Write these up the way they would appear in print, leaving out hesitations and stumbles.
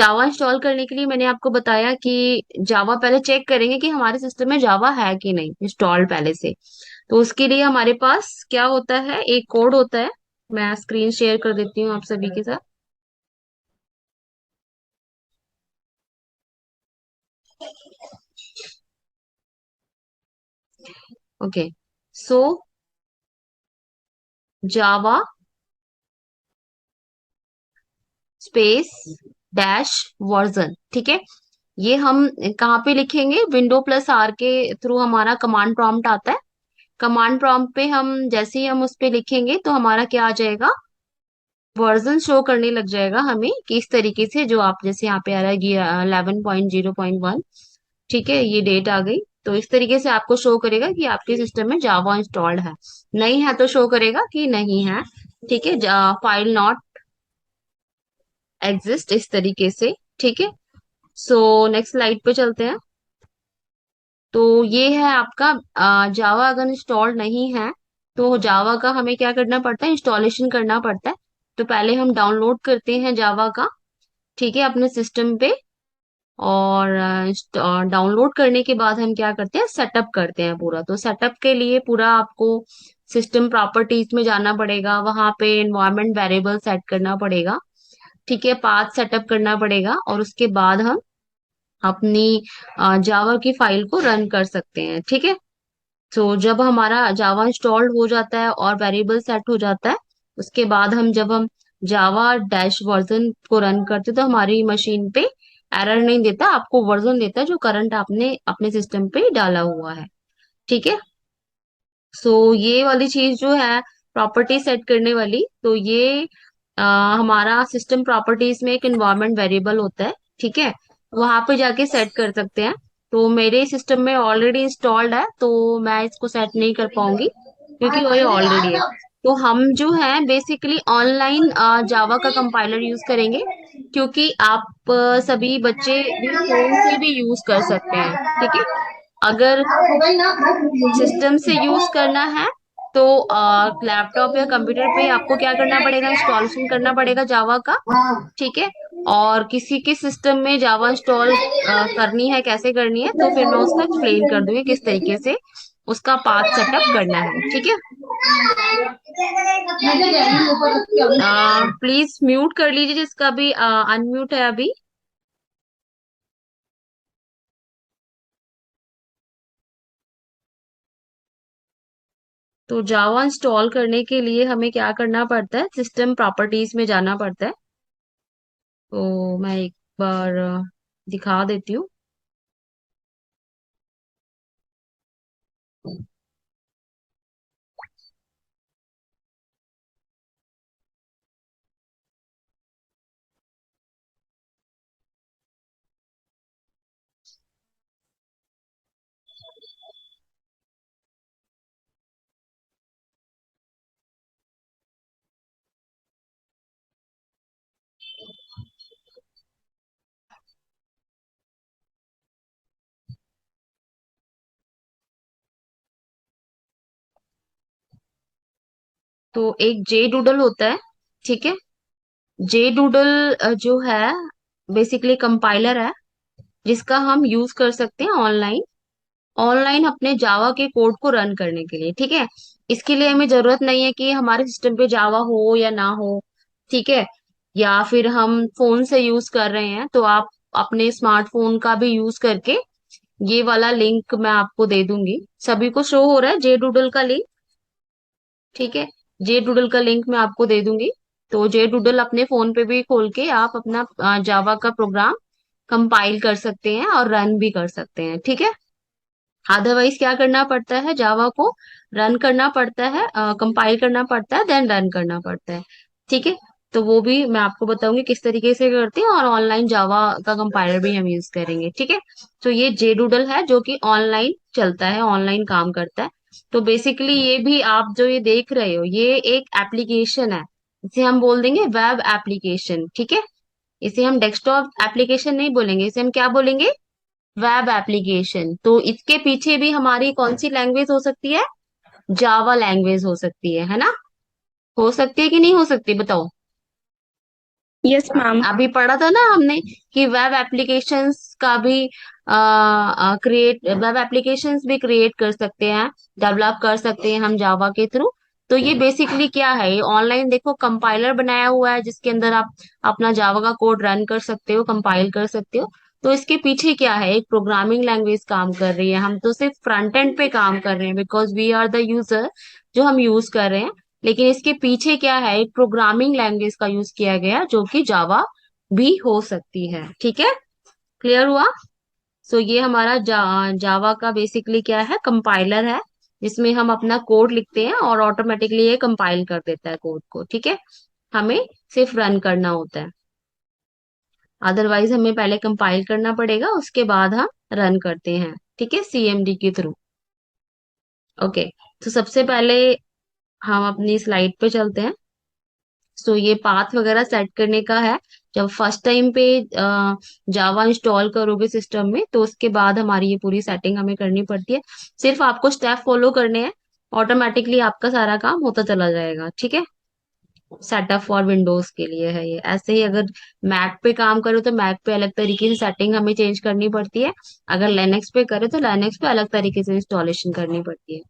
जावा install करने के लिए मैंने आपको बताया कि जावा पहले चेक करेंगे कि हमारे सिस्टम में जावा है कि नहीं इंस्टॉल पहले से। तो उसके लिए हमारे पास क्या होता है, एक कोड होता है। मैं स्क्रीन शेयर कर देती हूँ आप सभी के साथ। ओके। सो जावा स्पेस डैश वर्जन, ठीक है। ये हम कहाँ पे लिखेंगे, विंडो प्लस आर के थ्रू हमारा कमांड प्रॉम्प्ट आता है। कमांड प्रॉम्प्ट पे हम जैसे ही हम उस पे लिखेंगे तो हमारा क्या आ जाएगा, वर्जन शो करने लग जाएगा हमें कि इस तरीके से, जो आप जैसे यहाँ पे आ रहा है 11.0.1, ठीक है, ये डेट आ गई। तो इस तरीके से आपको शो करेगा कि आपके सिस्टम में जावा इंस्टॉल्ड है। नहीं है तो शो करेगा कि नहीं है, ठीक है, फाइल नॉट एग्जिस्ट, इस तरीके से, ठीक है। सो नेक्स्ट स्लाइड पे चलते हैं। तो ये है आपका जावा अगर इंस्टॉल्ड नहीं है तो जावा का हमें क्या करना पड़ता है, इंस्टॉलेशन करना पड़ता है। तो पहले हम डाउनलोड करते हैं जावा का, ठीक है, अपने सिस्टम पे। और डाउनलोड करने के बाद हम क्या करते हैं, सेटअप करते हैं पूरा। तो सेटअप के लिए पूरा आपको सिस्टम प्रॉपर्टीज में जाना पड़ेगा, वहां पे एनवायरनमेंट वेरिएबल सेट करना पड़ेगा, ठीक है, पाथ सेटअप करना पड़ेगा, और उसके बाद हम अपनी जावा की फाइल को रन कर सकते हैं, ठीक है। तो जब हमारा जावा इंस्टॉल्ड हो जाता है और वेरिएबल सेट हो जाता है, उसके बाद जब हम जावा डैश वर्जन को रन करते हैं, तो हमारी मशीन पे एरर नहीं देता, आपको वर्जन देता है जो करंट आपने अपने सिस्टम पे डाला हुआ है, ठीक है। सो ये वाली चीज जो है प्रॉपर्टी सेट करने वाली, तो ये हमारा सिस्टम प्रॉपर्टीज में एक एनवायरनमेंट वेरिएबल होता है, ठीक है, वहां पे जाके सेट कर सकते हैं। तो मेरे सिस्टम में ऑलरेडी इंस्टॉल्ड है तो मैं इसको सेट नहीं कर पाऊंगी क्योंकि वो ऑलरेडी है। तो हम जो है बेसिकली ऑनलाइन जावा का कंपाइलर यूज करेंगे, क्योंकि आप सभी बच्चे भी फोन से भी यूज कर सकते हैं, ठीक है। अगर सिस्टम से यूज करना है तो लैपटॉप या कंप्यूटर पे आपको क्या करना पड़ेगा, इंस्टॉलेशन करना पड़ेगा जावा का, ठीक है। और किसी के सिस्टम में जावा इंस्टॉल करनी है, कैसे करनी है, तो फिर मैं उसका एक्सप्लेन कर दूंगी किस तरीके से उसका पाथ सेटअप करना है, ठीक है। प्लीज म्यूट कर लीजिए जिसका भी अनम्यूट है अभी। तो जावा इंस्टॉल करने के लिए हमें क्या करना पड़ता है, सिस्टम प्रॉपर्टीज में जाना पड़ता है। तो मैं एक बार दिखा देती हूँ। तो एक जे डूडल होता है, ठीक है। जे डूडल जो है बेसिकली कंपाइलर है जिसका हम यूज कर सकते हैं ऑनलाइन, ऑनलाइन अपने जावा के कोड को रन करने के लिए, ठीक है। इसके लिए हमें जरूरत नहीं है कि हमारे सिस्टम पे जावा हो या ना हो, ठीक है। या फिर हम फोन से यूज कर रहे हैं तो आप अपने स्मार्टफोन का भी यूज करके, ये वाला लिंक मैं आपको दे दूंगी। सभी को शो हो रहा है जे डूडल का लिंक, ठीक है। जे डूडल का लिंक मैं आपको दे दूंगी। तो जे डूडल अपने फोन पे भी खोल के आप अपना जावा का प्रोग्राम कंपाइल कर सकते हैं और रन भी कर सकते हैं, ठीक है। अदरवाइज क्या करना पड़ता है, जावा को रन करना पड़ता है, कंपाइल करना पड़ता है, देन रन करना पड़ता है, ठीक है। तो वो भी मैं आपको बताऊंगी किस तरीके से करते हैं, और ऑनलाइन जावा का कंपाइलर भी हम यूज करेंगे, ठीक है। तो ये जे डूडल है जो कि ऑनलाइन चलता है, ऑनलाइन काम करता है। तो बेसिकली ये भी आप जो ये देख रहे हो ये एक एप्लीकेशन है, इसे हम बोल देंगे वेब एप्लीकेशन, ठीक है। इसे हम डेस्कटॉप एप्लीकेशन नहीं बोलेंगे, इसे हम क्या बोलेंगे, वेब एप्लीकेशन। तो इसके पीछे भी हमारी कौन सी लैंग्वेज हो सकती है, जावा लैंग्वेज हो सकती है ना। हो सकती है कि नहीं हो सकती, बताओ। Yes ma'am. अभी पढ़ा था ना हमने कि वेब एप्लीकेशंस का भी वेब एप्लीकेशंस भी क्रिएट कर सकते हैं, डेवलप कर सकते हैं हम जावा के थ्रू। तो ये बेसिकली क्या है, ये ऑनलाइन देखो कंपाइलर बनाया हुआ है जिसके अंदर आप अपना जावा का कोड रन कर सकते हो, कंपाइल कर सकते हो। तो इसके पीछे क्या है, एक प्रोग्रामिंग लैंग्वेज काम कर रही है। हम तो सिर्फ फ्रंट एंड पे काम कर रहे हैं because we are the user, जो हम यूज कर रहे हैं। लेकिन इसके पीछे क्या है, एक प्रोग्रामिंग लैंग्वेज का यूज किया गया है, जो कि जावा भी हो सकती है। ठीक है, क्लियर हुआ? सो ये हमारा जावा का बेसिकली क्या है, कंपाइलर है, जिसमें हम अपना कोड लिखते हैं और ऑटोमेटिकली ये कंपाइल कर देता है कोड को। ठीक है, हमें सिर्फ रन करना होता है, अदरवाइज हमें पहले कंपाइल करना पड़ेगा, उसके बाद हम रन करते हैं। ठीक है, सीएमडी के थ्रू। ओके, तो सबसे पहले हम अपनी स्लाइड पे चलते हैं। सो ये पाथ वगैरह सेट करने का है। जब फर्स्ट टाइम पे जावा इंस्टॉल करोगे सिस्टम में, तो उसके बाद हमारी ये पूरी सेटिंग हमें करनी पड़ती है। सिर्फ आपको स्टेप फॉलो करने हैं, ऑटोमेटिकली आपका सारा काम होता चला जाएगा। ठीक है, सेटअप फॉर विंडोज के लिए है ये। ऐसे ही अगर मैक पे काम करो तो मैक पे अलग तरीके से सेटिंग हमें चेंज करनी पड़ती है, अगर लिनक्स पे करे तो लिनक्स पे अलग तरीके से इंस्टॉलेशन करनी पड़ती है।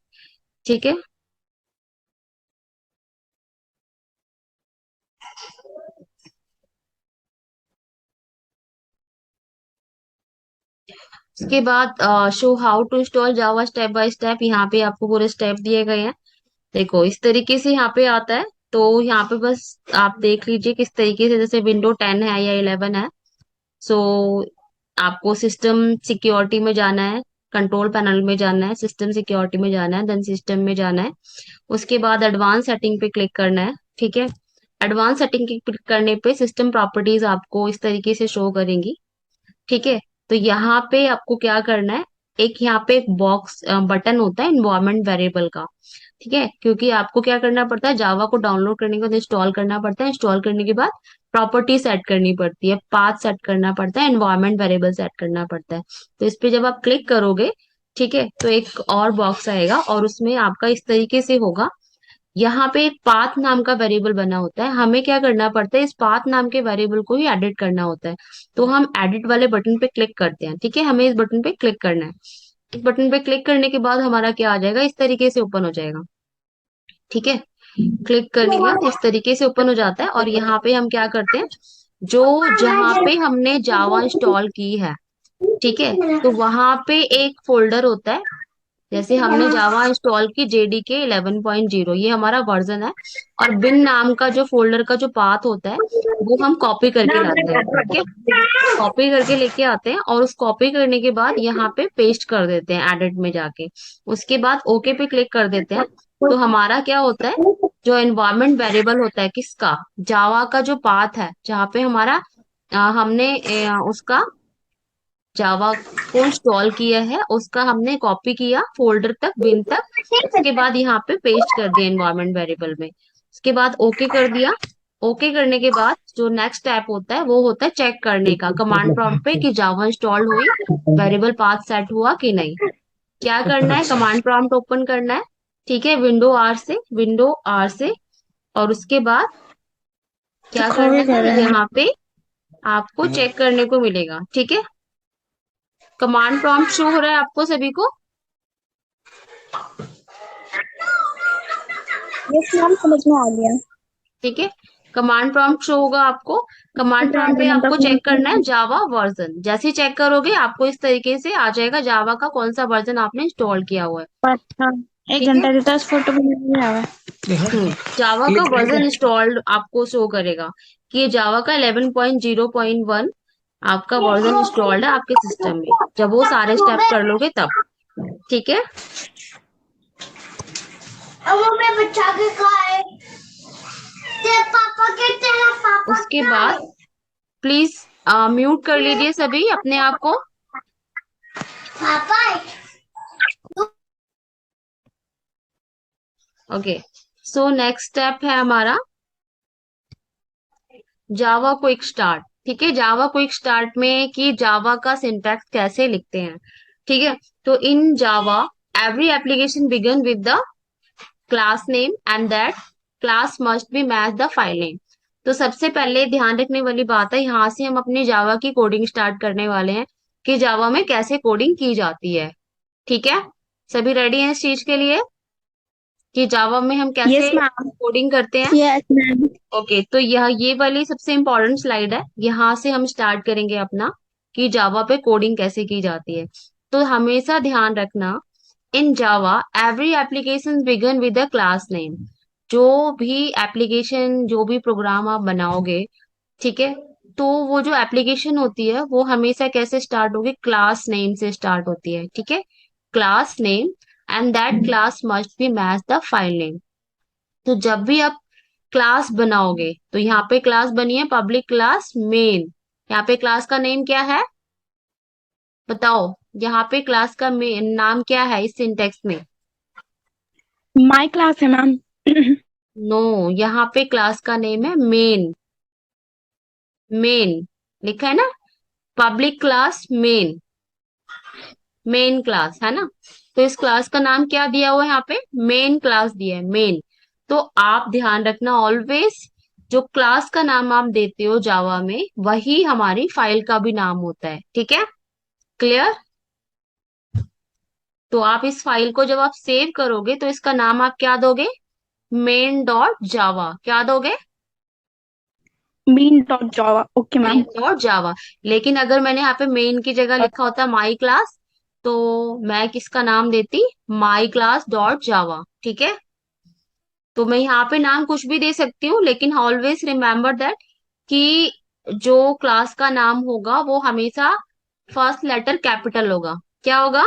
ठीक है, उसके बाद show how to install Java step by step, यहाँ पे आपको पूरे स्टेप दिए गए हैं। देखो इस तरीके से यहाँ पे आता है। तो यहाँ पे बस आप देख लीजिए किस तरीके से, जैसे विंडो 10 है या 11 है। सो आपको सिस्टम सिक्योरिटी में जाना है, कंट्रोल पैनल में जाना है, सिस्टम सिक्योरिटी में जाना है, देन सिस्टम में जाना है। उसके बाद एडवांस सेटिंग पे क्लिक करना है। ठीक है, एडवांस सेटिंग क्लिक करने पे सिस्टम प्रॉपर्टीज आपको इस तरीके से शो करेंगी। ठीक है, तो यहाँ पे आपको क्या करना है, एक यहाँ पे एक बॉक्स बटन होता है इन्वायरमेंट वेरिएबल का। ठीक है, क्योंकि आपको क्या करना पड़ता है, जावा को डाउनलोड करने के बाद इंस्टॉल करना पड़ता है, इंस्टॉल करने के बाद प्रॉपर्टी सेट करनी पड़ती है, पाथ सेट करना पड़ता है, एनवायरमेंट वेरिएबल सेट करना पड़ता है। तो इस पे जब आप क्लिक करोगे, ठीक है, तो एक और बॉक्स आएगा और उसमें आपका इस तरीके से होगा। यहाँ पे एक पाथ नाम का वेरिएबल बना होता है, हमें क्या करना पड़ता है, इस पाथ नाम के वेरिएबल को ही एडिट करना होता है। तो हम एडिट वाले बटन पे क्लिक करते हैं। ठीक है, हमें इस बटन पे क्लिक करना है। इस बटन पे क्लिक करने के बाद हमारा क्या आ जाएगा, इस तरीके से ओपन हो जाएगा। ठीक है, क्लिक करने के बाद इस तरीके से ओपन हो जाता है और यहाँ पे हम क्या करते हैं, जो जहाँ पे हमने जावा इंस्टॉल की है, ठीक है, तो वहां पे एक फोल्डर होता है। जैसे हमने जावा इंस्टॉल की जेडीके 11.0, ये हमारा वर्जन है। और बिन नाम का जो फोल्डर का जो पाथ होता है, वो हम कॉपी करके लाते हैं। ठीक है, कॉपी करके लेके आते हैं और उस कॉपी करने के बाद यहाँ पे पेस्ट कर देते हैं एडिट में जाके। उसके बाद ओके पे क्लिक कर देते हैं। तो हमारा क्या होता है, जो एनवायरमेंट वेरिएबल होता है किसका, जावा का जो पाथ है, जहाँ पे हमारा हमने उसका जावा को इंस्टॉल किया है, उसका हमने कॉपी किया फोल्डर तक, बिन तक। उसके बाद यहाँ पे पेस्ट कर दिया एनवायरमेंट वेरिएबल में। उसके बाद ओके कर दिया। ओके करने के बाद जो नेक्स्ट स्टेप होता है वो होता है चेक करने का कमांड प्रॉम्प्ट पे कि जावा इंस्टॉल हुई, वेरिएबल पाथ सेट हुआ कि नहीं। क्या करना है, कमांड प्रॉम्प्ट ओपन करना है। ठीक है, विंडो आर से, विंडो आर से। और उसके बाद तो क्या खो करना भी कर है, रहे हैं। यहाँ पे आपको चेक करने को मिलेगा। ठीक है, कमांड प्रॉम्प्ट शो हो रहा है आपको सभी को? यस मैम, समझ में आ गया। ठीक है, कमांड प्रॉम्प्ट शो होगा आपको। कमांड प्रॉम्प्ट में आपको चेक करना है एक जावा वर्जन। जैसे ही चेक करोगे आपको इस तरीके से आ जाएगा जावा का कौन सा वर्जन आपने इंस्टॉल किया हुआ है। ठीक है, घंटा देता है उस फोटो में आवा। जावा का वर्जन इंस्टॉल्ड आपको शो करेगा कि जावा का 11.0.1 आपका वर्जन इंस्टॉल्ड है आपके सिस्टम में, जब वो सारे स्टेप कर लोगे तब। ठीक है, अब वो मैं बच्चा के खाए। तेरे पापा के, तेरा पापा उसके क्या बाद है? प्लीज म्यूट कर लीजिए सभी अपने आप को। पापा है। ओके, सो नेक्स्ट स्टेप है हमारा जावा क्विक स्टार्ट। ठीक है, जावा क्विक स्टार्ट में कि जावा का सिंटैक्स कैसे लिखते हैं। ठीक है, तो in Java every application begin with the class name and that class must be match the file name. तो सबसे पहले ध्यान रखने वाली बात है, यहाँ से हम अपने जावा की कोडिंग स्टार्ट करने वाले हैं कि जावा में कैसे कोडिंग की जाती है। ठीक है, सभी रेडी हैं इस चीज के लिए कि जावा में हम कैसे यस मैम। कोडिंग करते हैं? Yes ma'am. ओके, तो यह ये वाली सबसे इम्पोर्टेंट स्लाइड है, यहाँ से हम स्टार्ट करेंगे अपना कि जावा पे कोडिंग कैसे की जाती है। तो हमेशा ध्यान रखना, in Java every application begin with the class name. जो भी एप्लीकेशन, जो भी प्रोग्राम आप बनाओगे, ठीक है, तो वो जो एप्लीकेशन होती है वो हमेशा कैसे स्टार्ट होगी? क्लास नेम से स्टार्ट होती है। ठीक है, class name, and that class must be match the file name. तो जब भी आप क्लास बनाओगे, तो यहाँ पे क्लास बनी है पब्लिक क्लास मेन, यहाँ पे क्लास का नेम क्या है बताओ? यहाँ पे क्लास का मेन नाम क्या है इस सिंटेक्स में? माई क्लास है मैम। नो, यहाँ पे क्लास का नेम है मेन। मेन लिखा है ना, public class main, main class है ना। तो इस क्लास का नाम क्या दिया हुआ है यहाँ पे? मेन क्लास दिया है, मेन। तो आप ध्यान रखना ऑलवेज, जो क्लास का नाम आप देते हो जावा में, वही हमारी फाइल का भी नाम होता है। ठीक है, क्लियर? तो आप इस फाइल को जब आप सेव करोगे तो इसका नाम आप क्या दोगे? मेन डॉट जावा। क्या दोगे? मीन डॉट जावा। Okay main ma'am. डॉट जावा। लेकिन अगर मैंने यहाँ पे मेन की जगह लिखा होता माई क्लास, तो मैं किसका नाम देती? My class dot Java. ठीक है, तो मैं यहाँ पे नाम कुछ भी दे सकती हूँ, लेकिन ऑलवेज रिमेम्बर दैट कि जो क्लास का नाम होगा वो हमेशा फर्स्ट लेटर कैपिटल होगा। क्या होगा?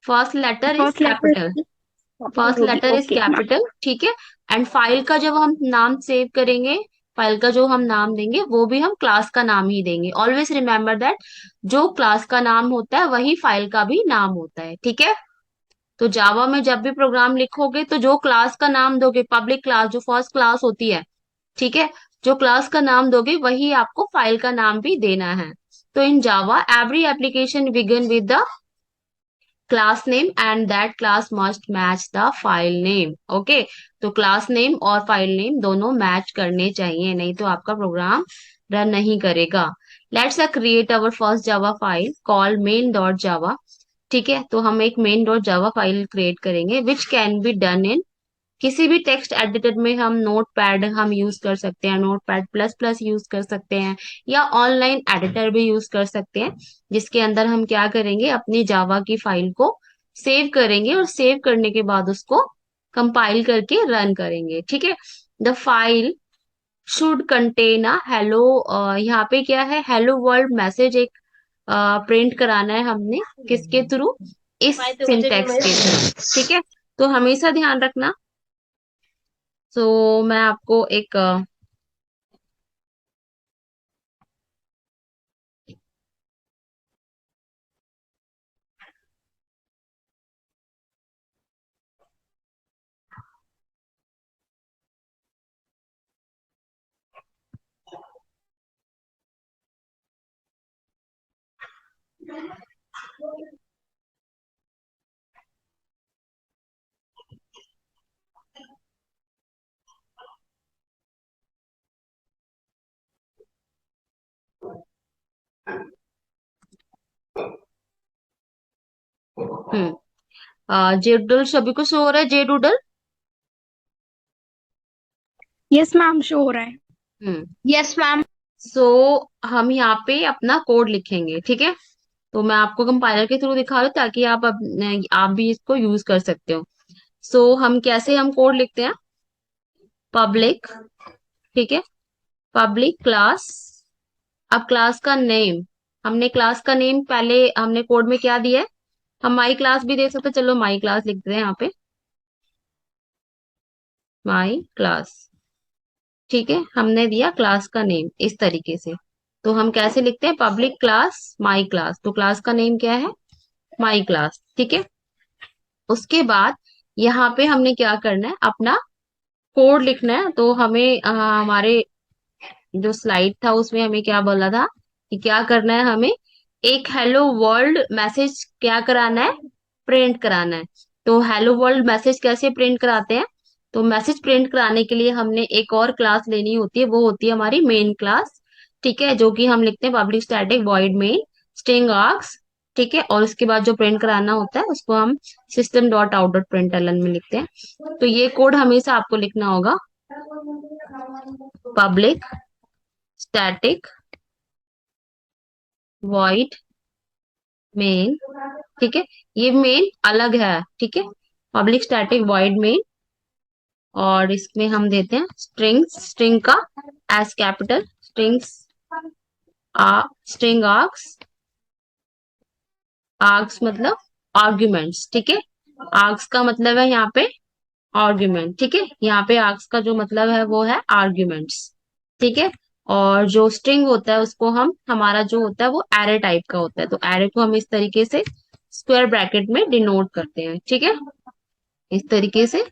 First letter is first letter capital. Capital first होगी। Letter is okay ma'am. Capital, ठीक है। एंड फाइल का जब हम नाम सेव करेंगे, फाइल का जो हम नाम देंगे वो भी हम क्लास का नाम ही देंगे। ऑलवेज रिमेम्बर दैट, जो क्लास का नाम होता है वही फाइल का भी नाम होता है। ठीक है, तो जावा में जब भी प्रोग्राम लिखोगे तो जो क्लास का नाम दोगे, पब्लिक क्लास जो फर्स्ट क्लास होती है, ठीक है, जो क्लास का नाम दोगे वही आपको फाइल का नाम भी देना है। तो in Java every application begin with the class name and that class must match the file name. Okay, तो क्लास नेम और फाइल नेम दोनों मैच करने चाहिए, नहीं तो आपका प्रोग्राम रन नहीं करेगा। Let's create our first Java file call main dot Java. ठीक है, तो हम एक main dot Java file create करेंगे which can be done in, किसी भी टेक्स्ट एडिटर में हम नोट पैड हम यूज कर सकते हैं, note pad plus plus use कर सकते हैं, या ऑनलाइन एडिटर भी यूज कर सकते हैं, जिसके अंदर हम क्या करेंगे, अपनी जावा की फाइल को सेव करेंगे और सेव करने के बाद उसको कंपाइल करके रन करेंगे। ठीक है, the file should contain a hello, यहाँ पे क्या है, हेलो वर्ल्ड मैसेज एक प्रिंट कराना है हमने, किसके थ्रू? इस सिंटेक्स के थ्रू। ठीक है, तो हमेशा ध्यान रखना। तो मैं आपको एक जे डूडल सभी को शो हो रहा है, जे डूडल? यस मैम, शो हो रहा है। हम्म। Yes ma'am. सो हम यहाँ पे अपना कोड लिखेंगे। ठीक है, तो मैं आपको कंपाइलर के थ्रू दिखा रही हूँ ताकि आप भी इसको यूज कर सकते हो। सो हम कैसे हम कोड लिखते हैं? पब्लिक, ठीक है, पब्लिक क्लास। अब क्लास का नेम, हमने क्लास का नेम पहले हमने कोड में क्या दिया है? हम माई क्लास भी दे सकते हैं, चलो माई क्लास लिख देते हैं यहाँ पे, माई क्लास। ठीक है, हमने दिया क्लास का नेम इस तरीके से। तो हम कैसे लिखते हैं? पब्लिक क्लास माई क्लास, तो क्लास का नेम क्या है? My class. ठीक है, उसके बाद यहाँ पे हमने क्या करना है, अपना कोड लिखना है। तो हमें हमारे जो स्लाइड था उसमें हमें क्या बोला था कि क्या करना है, हमें एक हेलो वर्ल्ड मैसेज क्या कराना है? प्रिंट कराना है। तो हेलो वर्ल्ड मैसेज कैसे प्रिंट कराते हैं? तो मैसेज प्रिंट कराने के लिए हमने एक और क्लास लेनी होती है, वो होती है हमारी मेन क्लास। ठीक है, जो कि हम लिखते हैं public static void main string arcs. ठीक है, और उसके बाद जो प्रिंट कराना होता है उसको हम system dot out dot println में लिखते हैं। तो ये कोड हमेशा आपको लिखना होगा, पब्लिक स्टैटिक वॉइड मेन। ठीक है, ये मेन अलग है। ठीक है, पब्लिक स्टैटिक वॉइड मेन, और इसमें हम देते हैं स्ट्रिंग्स, स्ट्रिंग का S capital strings, string arcs, arcs मतलब आर्ग्यूमेंट्स। ठीक है, आर्क्स का मतलब है यहाँ पे आर्ग्यूमेंट। ठीक है, यहाँ पे आर्क्स का जो मतलब है वो है आर्ग्यूमेंट्स। ठीक है, और जो स्ट्रिंग होता है उसको हम, हमारा जो होता है वो एरे टाइप का होता है, तो एरे को हम इस तरीके से स्क्वायर ब्रैकेट में डिनोट करते हैं। ठीक है, इस तरीके से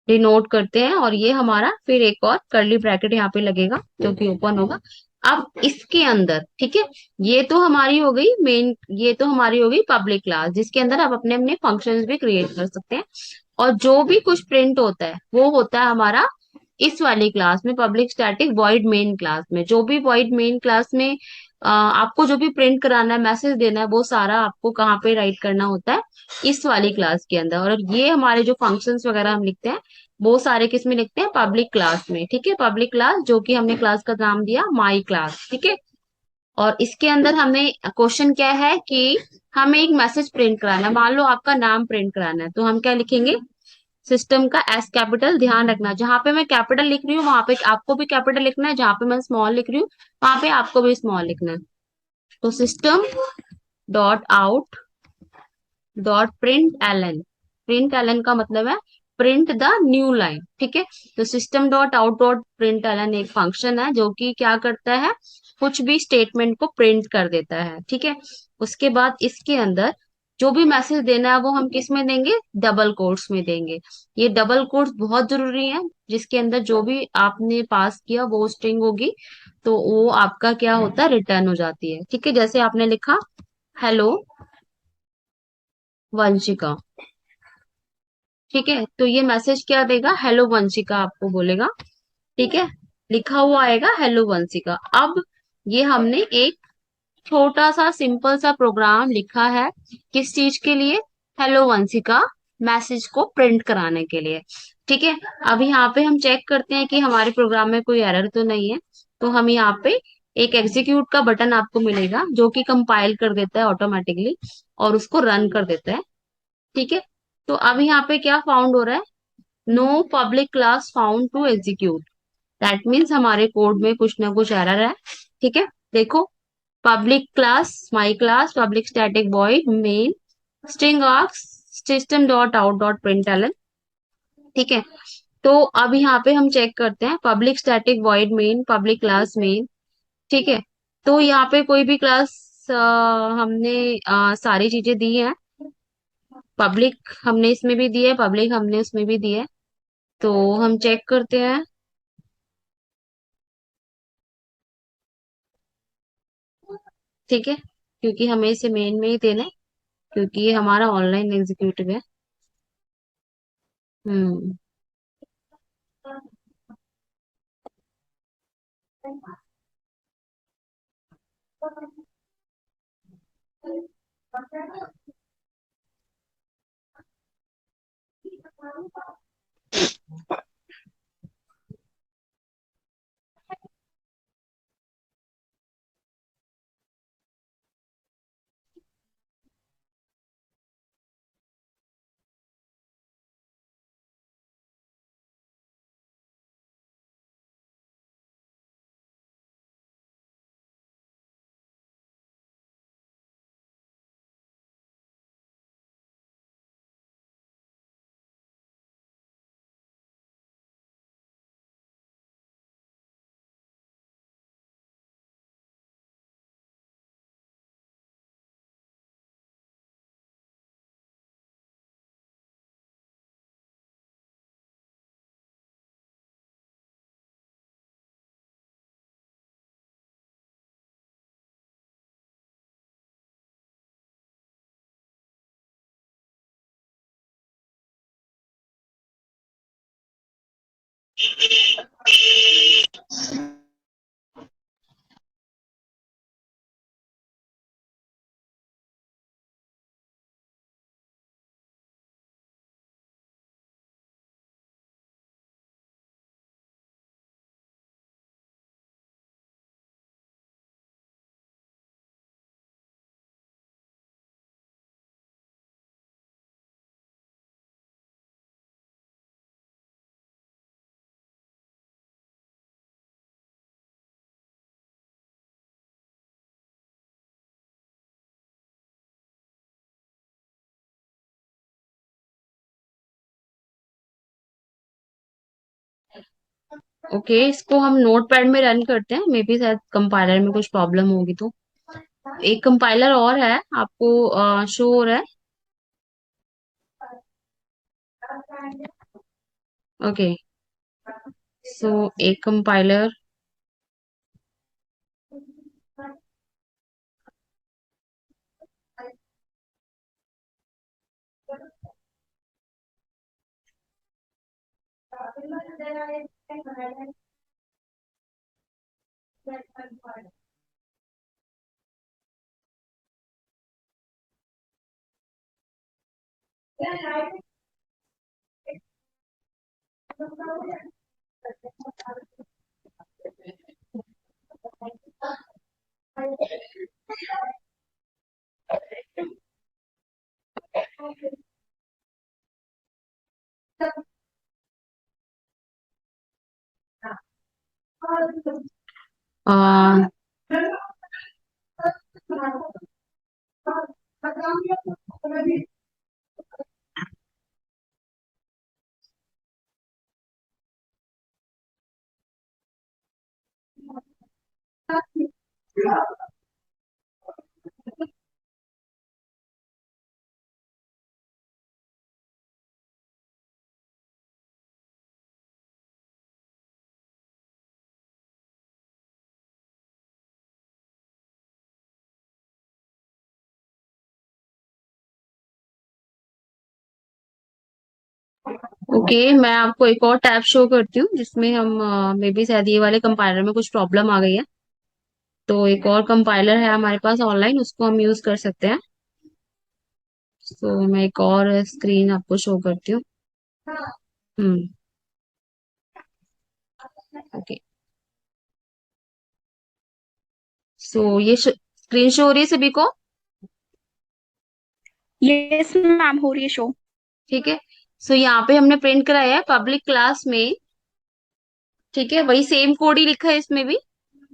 डिनोट करते हैं, और ये हमारा फिर एक और कर्ली ब्रैकेट यहाँ पे लगेगा जो कि ओपन होगा। अब इसके अंदर, ठीक है, ये तो हमारी हो गई मेन, ये तो हमारी हो गई पब्लिक क्लास जिसके अंदर आप अपने अपने फंक्शंस भी क्रिएट कर सकते हैं। और जो भी कुछ प्रिंट होता है वो होता है हमारा इस वाली क्लास में, public static void main class में। जो भी वॉइड मेन क्लास में आपको जो भी प्रिंट कराना है, मैसेज देना है, वो सारा आपको कहाँ पे राइट करना होता है, इस वाली क्लास के अंदर। और ये हमारे जो फंक्शंस वगैरह हम लिखते हैं वो सारे किस में लिखते हैं, पब्लिक क्लास में। ठीक है, पब्लिक क्लास जो कि हमने क्लास का नाम दिया माई क्लास। ठीक है, और इसके अंदर हमें क्वेश्चन क्या है कि हमें एक मैसेज प्रिंट कराना है, मान लो आपका नाम प्रिंट कराना है, तो हम क्या लिखेंगे, सिस्टम का एस कैपिटल। ध्यान रखना, जहां पे मैं कैपिटल लिख रही हूँ वहां पे आपको भी कैपिटल लिखना है, जहां पे मैं स्मॉल लिख रही हूँ वहां पे आपको भी स्मॉल लिखना है। तो system dot out dot print ln, print ln का मतलब है प्रिंट द न्यू लाइन। ठीक है, तो system dot out dot print ln एक फंक्शन है जो कि क्या करता है, कुछ भी स्टेटमेंट को प्रिंट कर देता है। ठीक है, उसके बाद इसके अंदर जो भी मैसेज देना है वो हम किस में देंगे, डबल कोट्स में देंगे। ये डबल कोट्स बहुत जरूरी है, जिसके अंदर जो भी आपने पास किया वो स्ट्रिंग होगी, तो वो आपका क्या होता है, रिटर्न हो जाती है। ठीक है, जैसे आपने लिखा हेलो वंशिका। ठीक है, तो ये मैसेज क्या देगा, हेलो वंशिका आपको बोलेगा। ठीक है, लिखा हुआ आएगा हेलो वंशिका। अब ये हमने एक छोटा सा सिंपल सा प्रोग्राम लिखा है, किस चीज के लिए, हेलो वंशिका मैसेज को प्रिंट कराने के लिए। ठीक है, अब यहाँ पे हम चेक करते हैं कि हमारे प्रोग्राम में कोई एरर तो नहीं है। तो हम यहाँ पे एक एग्जीक्यूट का बटन आपको मिलेगा जो कि कंपाइल कर देता है ऑटोमेटिकली और उसको रन कर देता है। ठीक है, तो अब यहाँ पे क्या फाउंड हो रहा है, no public class found to execute. That means हमारे कोड में कुछ ना कुछ एरर है। ठीक है, देखो, public class my class public static void main string args system dot out dot println. ठीक है, तो अब यहाँ पे हम चेक करते हैं public static void main public class main. ठीक है, तो यहाँ पे कोई भी क्लास हमने सारी चीजें दी हैं, पब्लिक हमने इसमें भी दी है, पब्लिक हमने उसमें भी दी है। तो हम चेक करते हैं। ठीक है, क्योंकि हमें इसे मेन में ही देना है, क्योंकि ये हमारा ऑनलाइन एग्जीक्यूटिव है। हम्म। ओके, इसको हम नोट पैड में रन करते हैं, मे बी शायद कंपाइलर में कुछ प्रॉब्लम होगी। तो एक कंपाइलर और है, आपको शो हो रहा है। ओके, सो एक कंपाइलर, आ, ओके, मैं आपको एक और टैब शो करती हूँ जिसमें हम मे बी शायद ये वाले कंपाइलर में कुछ प्रॉब्लम आ गई है। तो एक और कंपाइलर है हमारे पास ऑनलाइन, उसको हम यूज कर सकते हैं। तो मैं एक और स्क्रीन आपको शो करती हूँ। हम्म। ओके, सो ये स्क्रीन शो हो रही है सभी को? यस मैम, हो रही है शो। ठीक है, सो यहाँ पे हमने प्रिंट कराया है पब्लिक क्लास में। ठीक है, वही सेम कोड ही लिखा है इसमें भी,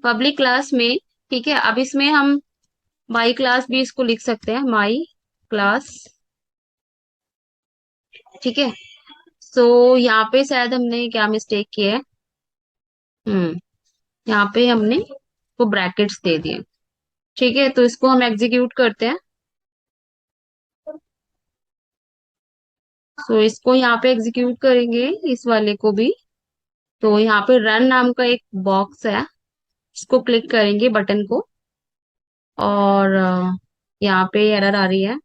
पब्लिक क्लास में। ठीक है, अब इसमें हम माई क्लास भी इसको लिख सकते हैं, माई क्लास। ठीक है, सो यहाँ पे शायद हमने क्या मिस्टेक किया है। हम्म, यहाँ पे हमने को ब्रैकेट्स दे दिए। ठीक है, तो इसको हम एग्जीक्यूट करते हैं। सो इसको यहाँ पे एग्जीक्यूट करेंगे, इस वाले को भी। तो यहाँ पे रन नाम का एक बॉक्स है, इसको क्लिक करेंगे बटन को, और यहाँ पे एरर आ रही है,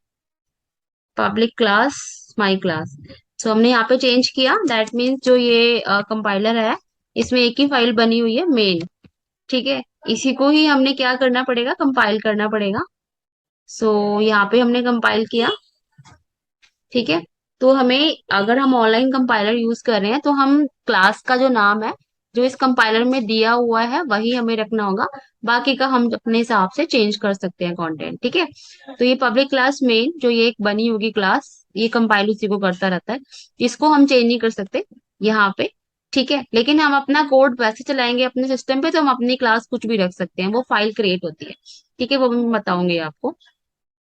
पब्लिक क्लास माई क्लास। सो हमने यहाँ पे चेंज किया, दैट मीन्स जो ये कंपाइलर है, इसमें एक ही फाइल बनी हुई है, मेन। ठीक है, इसी को ही हमने क्या करना पड़ेगा, कंपाइल करना पड़ेगा। सो यहाँ पे हमने कंपाइल किया। ठीक है, तो हमें, अगर हम ऑनलाइन कंपाइलर यूज कर रहे हैं तो हम क्लास का जो नाम है, जो इस कंपाइलर में दिया हुआ है, वही हमें रखना होगा। बाकी का हम अपने हिसाब से चेंज कर सकते हैं कंटेंट। ठीक है, तो ये पब्लिक क्लास मेन जो ये एक बनी होगी क्लास, ये कंपाइल उसी को करता रहता है, इसको हम चेंज नहीं कर सकते यहाँ पे। ठीक है, लेकिन हम अपना कोड वैसे चलाएंगे अपने सिस्टम पे, तो हम अपनी क्लास कुछ भी रख सकते हैं, वो फाइल क्रिएट होती है। ठीक है, वो मैं बताऊंगी आपको।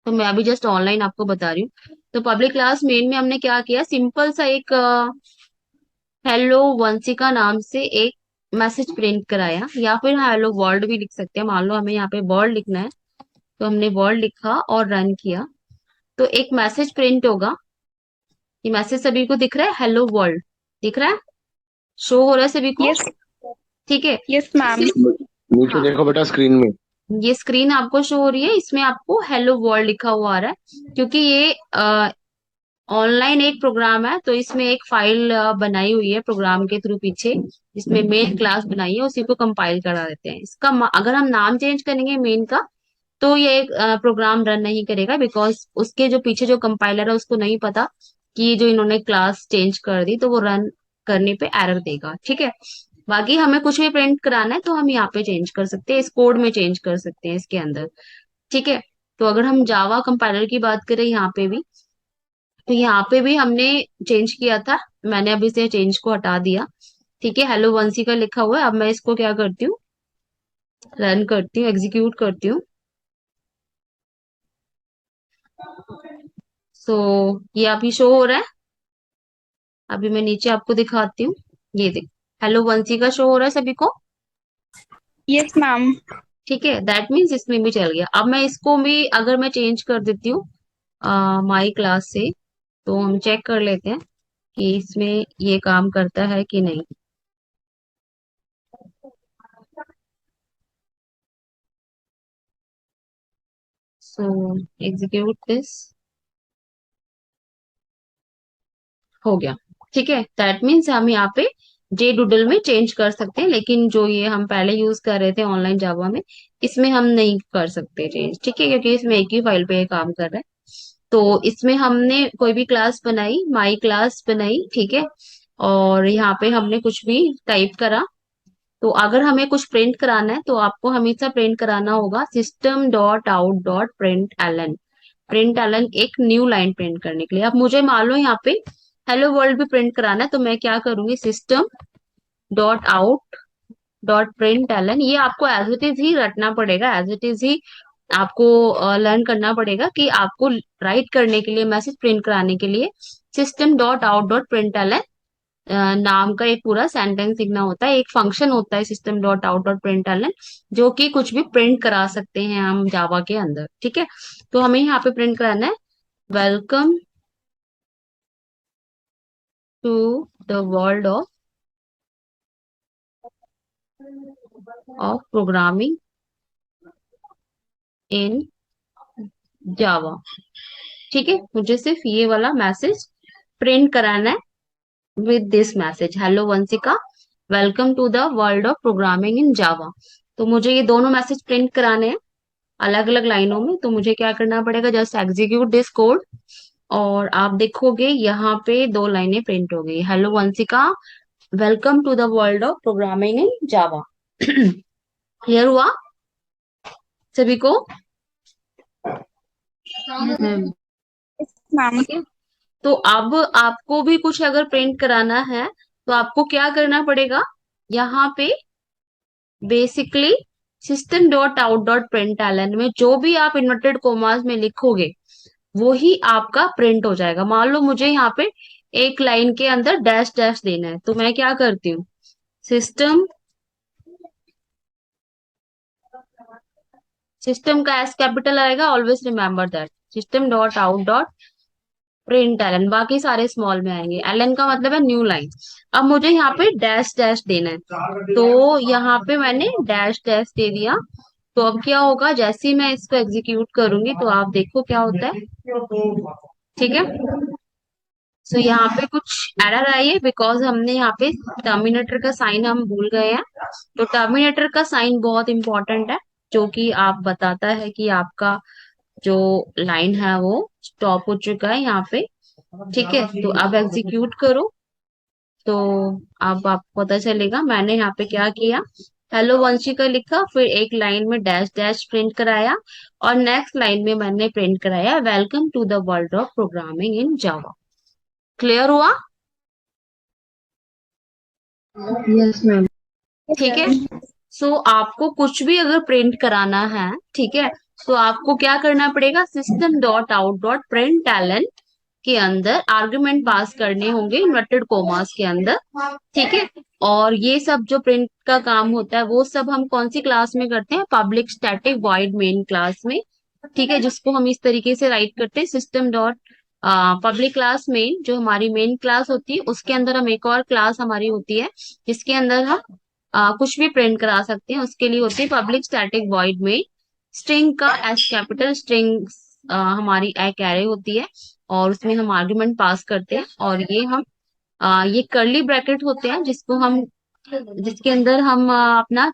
तो मैं अभी जस्ट ऑनलाइन आपको बता रही हूँ। तो पब्लिक क्लास मेन में हमने क्या किया, सिंपल सा एक हेलो वंशिका नाम से एक मैसेज प्रिंट कराया, या फिर हेलो वर्ल्ड भी लिख सकते हैं। मान लो हमें यहाँ पे वर्ल्ड लिखना है, तो हमने वर्ल्ड लिखा और रन किया, तो एक मैसेज प्रिंट होगा। ये मैसेज सभी को दिख रहा है, हेलो वर्ल्ड दिख रहा है, शो हो रहा है सभी को? यस। ठीक है, यस मैम। नीचे हाँ, देखो बेटा स्क्रीन में। ये स्क्रीन आपको शो हो रही है, इसमें आपको हेलो वर्ल्ड लिखा हुआ आ रहा है, क्योंकि ये ऑनलाइन एक प्रोग्राम है, तो इसमें एक फाइल बनाई हुई है प्रोग्राम के थ्रू पीछे, जिसमें मेन क्लास बनाई है, उसी को कंपाइल करा देते हैं। इसका अगर हम नाम चेंज करेंगे मेन का, तो ये एक प्रोग्राम रन नहीं करेगा, बिकॉज उसके जो पीछे जो कंपाइलर है उसको नहीं पता कि जो इन्होंने क्लास चेंज कर दी, तो वो रन करने पे एरर देगा। ठीक है। बाकी हमें कुछ भी प्रिंट कराना है तो हम यहाँ पे चेंज कर सकते हैं, इस कोड में चेंज कर सकते हैं इसके अंदर। ठीक है। तो अगर हम जावा कंपाइलर की बात करें यहाँ पे भी, तो यहाँ पे भी हमने चेंज किया था। मैंने अभी से चेंज को हटा दिया। ठीक है। हेलो वंसी का लिखा हुआ है। अब मैं इसको क्या करती हूँ, रन करती हूँ, एग्जीक्यूट करती हूँ। सो ये अभी शो हो रहा है। अभी मैं नीचे आपको दिखाती हूँ। ये देख, हेलो वंसी का शो हो रहा है सभी को। Yes ma'am. ठीक है, दैट मीन्स इसमें भी चल गया। अब मैं इसको भी अगर मैं चेंज कर देती हूँ माई क्लास से, तो हम चेक कर लेते हैं कि इसमें ये काम करता है कि नहीं। सो एग्जीक्यूट दिस, हो गया। ठीक है, दैट मीन्स हम यहाँ पे जे डूडल में चेंज कर सकते हैं, लेकिन जो ये हम पहले यूज कर रहे थे ऑनलाइन जावा में, इसमें हम नहीं कर सकते चेंज। ठीक है, क्योंकि इसमें एक ही फाइल पे ये काम कर रहा है। तो इसमें हमने कोई भी क्लास बनाई, माई क्लास बनाई। ठीक है। और यहाँ पे हमने कुछ भी टाइप करा। तो अगर हमें कुछ प्रिंट कराना है, तो आपको हमेशा प्रिंट कराना होगा system dot out dot print ln. Print ln एक न्यू लाइन प्रिंट करने के लिए। अब मुझे मान लो यहाँ पे हेलो वर्ल्ड भी प्रिंट कराना है, तो मैं क्या करूंगी, system dot out dot print Elon. ये आपको एज इट इज ही रटना पड़ेगा, एज इट इज ही आपको लर्न करना पड़ेगा कि आपको राइट करने के लिए, मैसेज प्रिंट कराने के लिए system dot out dot print Elon नाम का एक पूरा सेंटेंस लिखना होता है। एक फंक्शन होता है system dot out dot print Elon, जो कि कुछ भी प्रिंट करा सकते हैं हम जावा के अंदर। ठीक है। तो हमें यहाँ पे प्रिंट कराना है, welcome to the world of programming in Java. ठीक है, मुझे सिर्फ ये वाला मैसेज प्रिंट कराना है with this message, hello Vanshika, welcome to the world of programming in Java. तो मुझे ये दोनों मैसेज प्रिंट कराने हैं अलग अलग लाइनों में। तो मुझे क्या करना पड़ेगा, जस्ट एग्जीक्यूट दिस कोड, और आप देखोगे यहाँ पे दो लाइनें प्रिंट हो गई, hello Vanshika, welcome to the world of programming in Java. Clear हुआ सभी को? Yes ma'am. ठीक है। तो अब आपको भी कुछ अगर प्रिंट कराना है, तो आपको क्या करना पड़ेगा, यहाँ पे basically system dot out dot print Elon में जो भी आप इन्वर्टेड कोमास में लिखोगे, वो ही आपका प्रिंट हो जाएगा। मान लो मुझे यहाँ पे एक लाइन के अंदर डैश डैश देना है, तो मैं क्या करती हूँ, सिस्टम, सिस्टम का एस कैपिटल आएगा, always remember that, system dot out dot print Elon, बाकी सारे स्मॉल में आएंगे। एलन का मतलब है न्यू लाइन। अब मुझे यहाँ पे डैश डैश देना है, तो यहाँ पे मैंने डैश डैश दे दिया। तो अब क्या होगा, जैसे ही मैं इसको एग्जीक्यूट करूंगी, तो आप देखो क्या होता है। ठीक है। सो यहाँ पे कुछ एरर आई है, बिकॉज हमने यहाँ पे टर्मिनेटर का साइन हम भूल गए हैं। तो टर्मिनेटर का साइन बहुत इंपॉर्टेंट है, जो कि आप बताता है कि आपका जो लाइन है वो स्टॉप हो चुका है यहाँ पे। ठीक है। तो अब एग्जीक्यूट करो, तो अब आपको पता चलेगा मैंने यहाँ पे क्या किया, हेलो वंशिका लिखा, फिर एक लाइन में डैश डैश प्रिंट कराया, और नेक्स्ट लाइन में मैंने प्रिंट कराया welcome to the world of programming in Java. Clear हुआ? Yes ma'am. ठीक है। सो आपको कुछ भी अगर प्रिंट कराना है, ठीक है, तो आपको क्या करना पड़ेगा, system dot out dot print talent के अंदर आर्गुमेंट पास करने होंगे इन्वर्टेड कोमास के अंदर। ठीक है। और ये सब जो प्रिंट का काम होता है, वो सब हम कौन सी क्लास में करते हैं, public static void main class में। ठीक है, जिसको हम इस तरीके से राइट करते हैं, system dot public class main, जो हमारी मेन क्लास होती है, उसके अंदर हम एक और क्लास हमारी होती है, जिसके अंदर हम कुछ भी प्रिंट करा सकते हैं। उसके लिए होती है पब्लिक स्टैटिक वॉइड में स्ट्रिंग का एस कैपिटल, स्ट्रिंग हमारी एक एरे होती है, और उसमें हम आर्गुमेंट पास करते हैं, और ये कर्ली ब्रैकेट होते हैं जिसको हम जिसके अंदर हम अपना